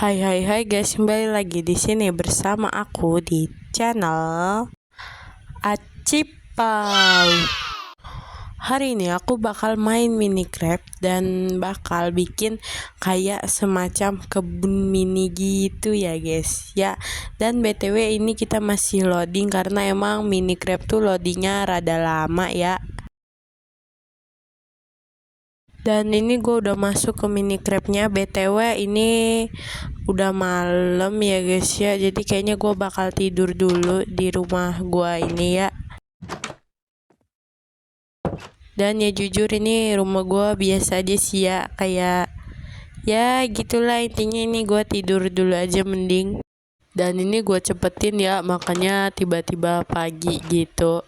Hai hai hai guys, kembali lagi di sini bersama aku di channel Acipau. Hari ini aku bakal main Minecraft dan bakal bikin kayak semacam kebun mini gitu ya guys. Ya, dan BTW ini kita masih loading karena emang Minecraft tuh loadingnya rada lama ya. Dan ini gue udah masuk ke Minecraftnya. BTW ini udah malam ya guys ya, jadi kayaknya gue bakal tidur dulu di rumah gue ini ya. Dan ya jujur ini rumah gue biasa aja sih ya, kayak ya gitulah intinya. Ini gue tidur dulu aja mending. Dan ini gue cepetin ya, makanya tiba-tiba pagi gitu.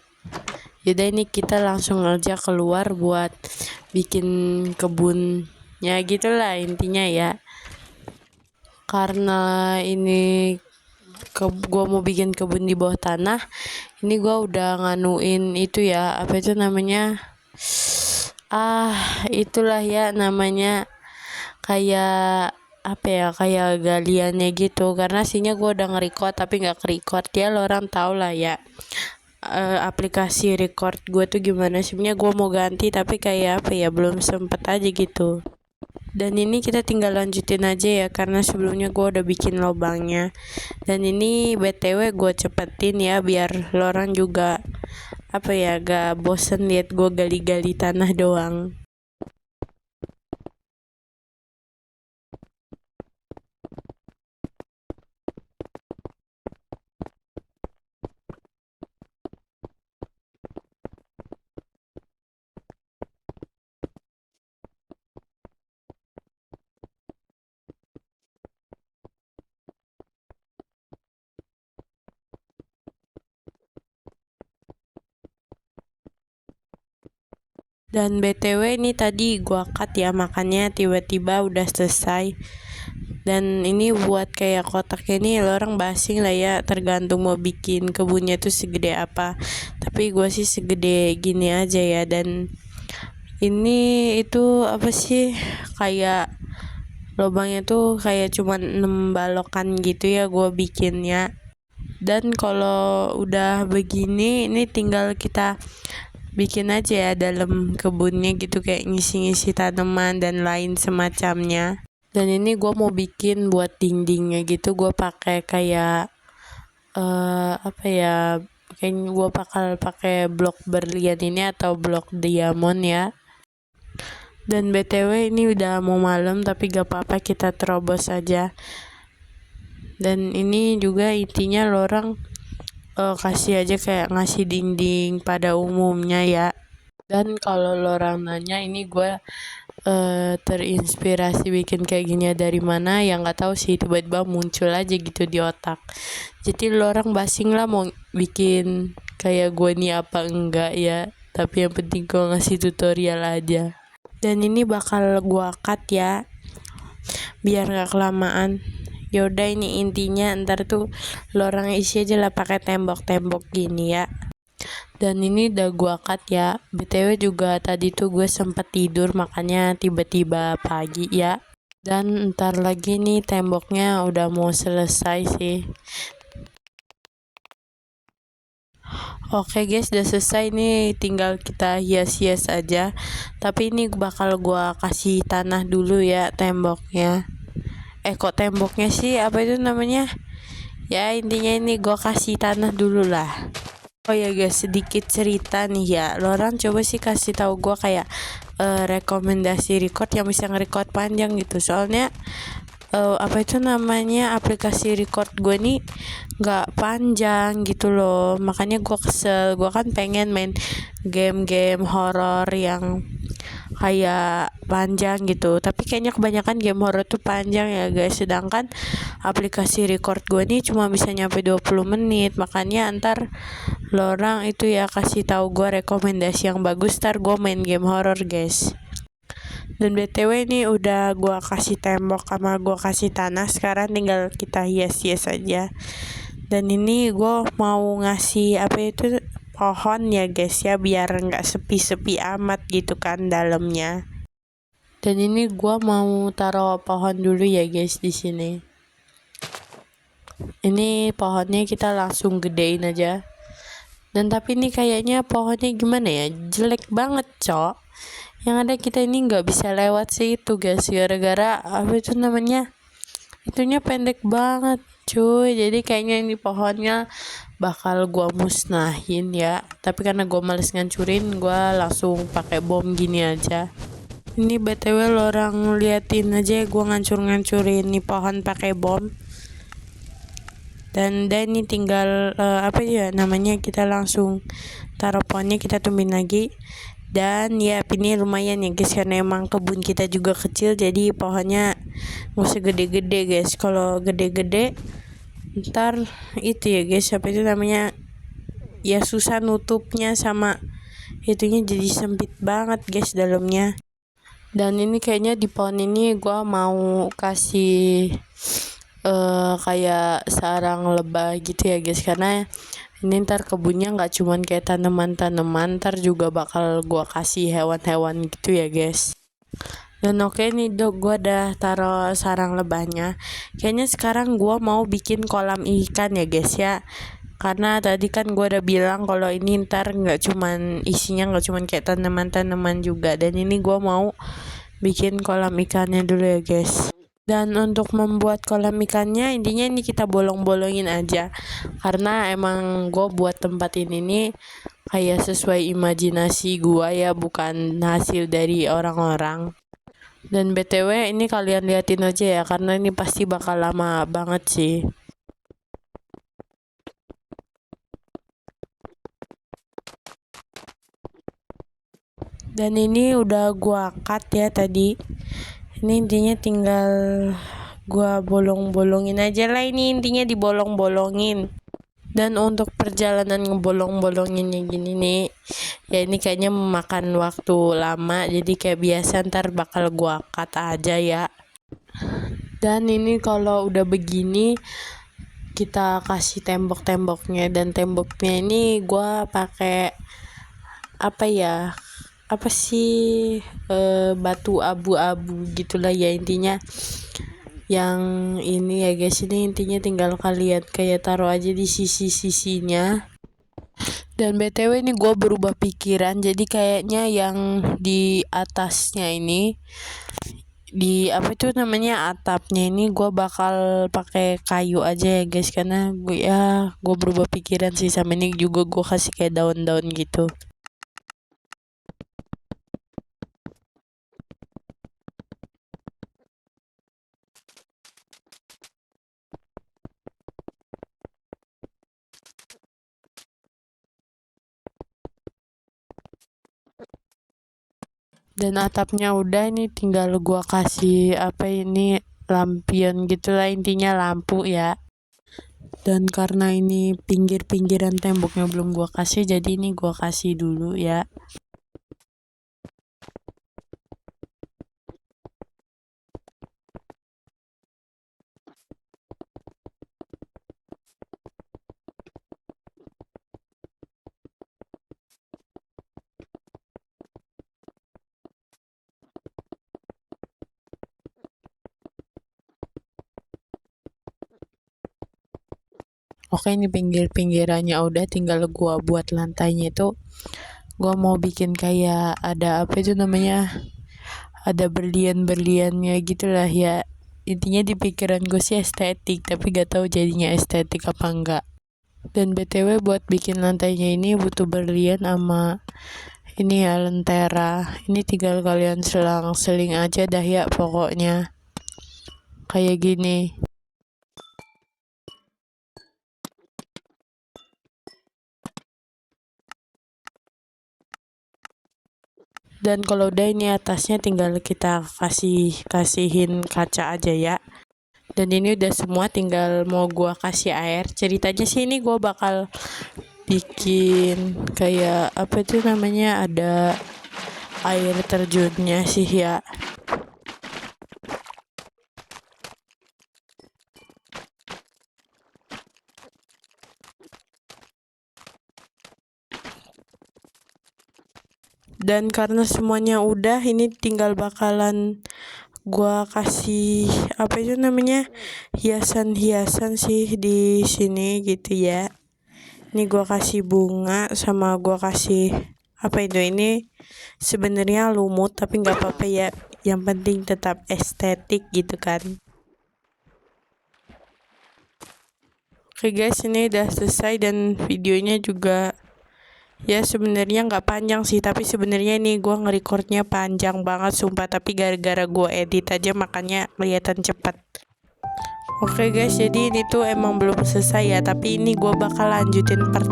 Yaudah, ini kita langsung aja keluar buat bikin kebunnya gitulah intinya ya. Karena ini gua mau bikin kebun di bawah tanah, ini gua udah nganuin itu ya, apa itu namanya, itulah ya namanya, kayak apa ya, kayak galiannya gitu. Karena sihnya gua udah nge-record tapi nggak ke-record ya, lo orang tau lah ya. Aplikasi record gue tuh gimana, sebenarnya gue mau ganti tapi kayak apa ya, belum sempet aja gitu. Dan ini kita tinggal lanjutin aja ya, karena sebelumnya gue udah bikin lobangnya. Dan ini BTW gue cepetin ya, biar lo orang juga apa ya, gak bosen liat gue gali-gali tanah doang. Dan BTW ini tadi gua cut ya, makanya tiba-tiba udah selesai. Dan ini buat kayak kotaknya ini, lo orang basing lah ya, tergantung mau bikin kebunnya tuh segede apa. Tapi gua sih segede gini aja ya. Dan ini itu apa sih, kayak lubangnya tuh kayak cuman 6 balokan gitu ya gua bikinnya. Dan kalau udah begini, ini tinggal kita bikin aja ya dalam kebunnya gitu, kayak ngisi-ngisi tanaman dan lain semacamnya. Dan ini gue mau bikin buat dindingnya gitu, gue pakai kayak apa ya, kayak gue bakal pakai blok berlian ini atau blok diamond ya. Dan BTW ini udah mau malam tapi gak apa-apa, kita terobos aja. Dan ini juga intinya lo orang kasih aja kayak ngasih dinding pada umumnya ya. Dan kalau lo orang nanya ini gue terinspirasi bikin kayak gini dari mana, yang nggak tahu sih, tiba-tiba muncul aja gitu di otak. Jadi lo orang basing lah mau bikin kayak gue nih apa enggak ya, tapi yang penting gue ngasih tutorial aja. Dan ini bakal gue cut ya, biar nggak kelamaan. Yaudah, ini intinya ntar tuh lo orang isi aja lah pakai tembok-tembok gini ya. Dan ini udah gua cut ya. BTW juga tadi tuh gue sempet tidur, makanya tiba-tiba pagi ya. Dan ntar lagi nih temboknya udah mau selesai sih. Oke guys, udah selesai nih, tinggal kita hias-hias aja. Tapi ini bakal gua kasih tanah dulu ya temboknya. Kok temboknya sih, apa itu namanya? Ya intinya ini gua kasih tanah dulu lah. Oh ya guys, sedikit cerita nih ya. Lo orang coba sih kasih tahu gua kayak rekomendasi record yang bisa nge-record panjang gitu. Soalnya apa itu namanya, aplikasi record gue nih nggak panjang gitu loh. Makanya gua kesel. Gua kan pengen main game-game horor yang kayak panjang gitu, tapi kayaknya kebanyakan game horror tuh panjang ya guys. Sedangkan aplikasi record gue nih cuma bisa nyampe 20 menit. Makanya antar lo orang itu ya kasih tahu gue rekomendasi yang bagus, ntar gue main game horror guys. Dan BTW ini udah gue kasih tembok sama gue kasih tanah, sekarang tinggal kita hias-hias aja. Dan ini gue mau ngasih apa itu, pohon ya guys ya, biar nggak sepi-sepi amat gitu kan dalamnya. Dan ini gua mau taruh pohon dulu ya guys di sini. Ini pohonnya kita langsung gedein aja. Dan tapi ini kayaknya pohonnya gimana ya, jelek banget cok. Yang ada kita ini nggak bisa lewat sih itu guys, gara-gara apa itu namanya, itunya pendek banget cuy. Jadi kayaknya ini pohonnya bakal gua musnahin ya, tapi karena gua males ngancurin, gua langsung pakai bom gini aja. Ini btw lo orang liatin aja ya, gua ngancur-ngancurin nih pohon pakai bom. Dan ini tinggal apa ya namanya, kita langsung taruh pohonnya, kita tumbuhin lagi. Dan ya ini lumayan ya guys, karena emang kebun kita juga kecil, jadi pohonnya nggak usah gede-gede guys. Kalau gede-gede ntar itu ya guys, apa itu namanya ya, susah nutupnya, sama itunya jadi sempit banget guys dalamnya. Dan ini kayaknya di pohon ini gua mau kasih kayak sarang lebah gitu ya guys, karena ini ntar kebunnya nggak cuman kayak tanaman-tanaman, ntar juga bakal gua kasih hewan-hewan gitu ya guys. Dan oke nih dok, gua udah taruh sarang lebahnya. Kayaknya sekarang gua mau bikin kolam ikan ya guys ya, karena tadi kan gua udah bilang kalau ini ntar nggak cuman isinya nggak cuman kayak tanaman-tanaman juga. Dan ini gua mau bikin kolam ikannya dulu ya guys. Dan untuk membuat kolam ikannya, intinya ini kita bolong-bolongin aja, karena emang gue buat tempat ini nih kayak sesuai imajinasi gue ya, bukan hasil dari orang-orang. Dan btw ini kalian liatin aja ya, karena ini pasti bakal lama banget sih. Dan ini udah gua cut ya tadi. Ini intinya tinggal gua bolong-bolongin aja lah, ini intinya dibolong-bolongin. Dan untuk perjalanan ngebolong-bolonginnya gini nih ya, ini kayaknya memakan waktu lama, jadi kayak biasa ntar bakal gua cut aja ya. Dan ini kalau udah begini kita kasih tembok-temboknya, dan temboknya ini gua pakai apa ya, apa sih batu abu-abu gitulah ya intinya. Yang ini ya guys, ini intinya tinggal kalian kayak taruh aja di sisi-sisinya. Dan btw ini gue berubah pikiran, jadi kayaknya yang di atasnya ini, di apa itu namanya, atapnya ini gue bakal pakai kayu aja ya guys, karena gue berubah pikiran sih. Sama ini juga gue kasih kayak daun-daun gitu. Dan atapnya udah, ini tinggal gua kasih apa ini, lampion gitulah, intinya lampu ya. Dan karena ini pinggir-pinggiran temboknya belum gua kasih, jadi ini gua kasih dulu ya. Oke, ini pinggir-pinggirannya udah, tinggal gua buat lantainya itu gua mau bikin kayak ada apa itu namanya, ada berlian-berliannya gitulah ya. Intinya di pikiran gue sih estetik, tapi gak tahu jadinya estetik apa enggak. Dan btw buat bikin lantainya ini butuh berlian sama ini ya, lentera. Ini tinggal kalian selang-seling aja dah ya, pokoknya kayak gini. Dan kalau udah, ini atasnya tinggal kita kasihin kaca aja ya. Dan ini udah semua, tinggal mau gua kasih air. Ceritanya sih ini gua bakal bikin kayak apa itu namanya, ada air terjunnya sih ya. Dan karena semuanya udah, ini tinggal bakalan gua kasih apa itu namanya, hiasan-hiasan sih di sini gitu ya. Ini gua kasih bunga sama gua kasih apa itu, ini sebenarnya lumut tapi nggak apa-apa ya, yang penting tetap estetik gitu kan. Oke guys, ini udah selesai dan videonya juga ya sebenarnya nggak panjang sih, tapi sebenarnya ini gua nge-recordnya panjang banget sumpah, tapi gara-gara gua edit aja makanya kelihatan cepat. Oke guys, jadi ini tuh emang belum selesai ya, tapi ini gua bakal lanjutin part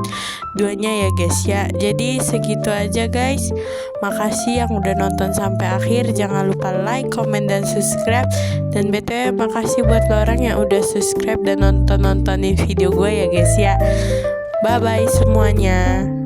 2 nya ya guys ya. Jadi segitu aja guys, makasih yang udah nonton sampai akhir. Jangan lupa like, comment, dan subscribe. Dan btw makasih buat lo orang yang udah subscribe dan nontonin video gue ya guys ya. Bye bye semuanya.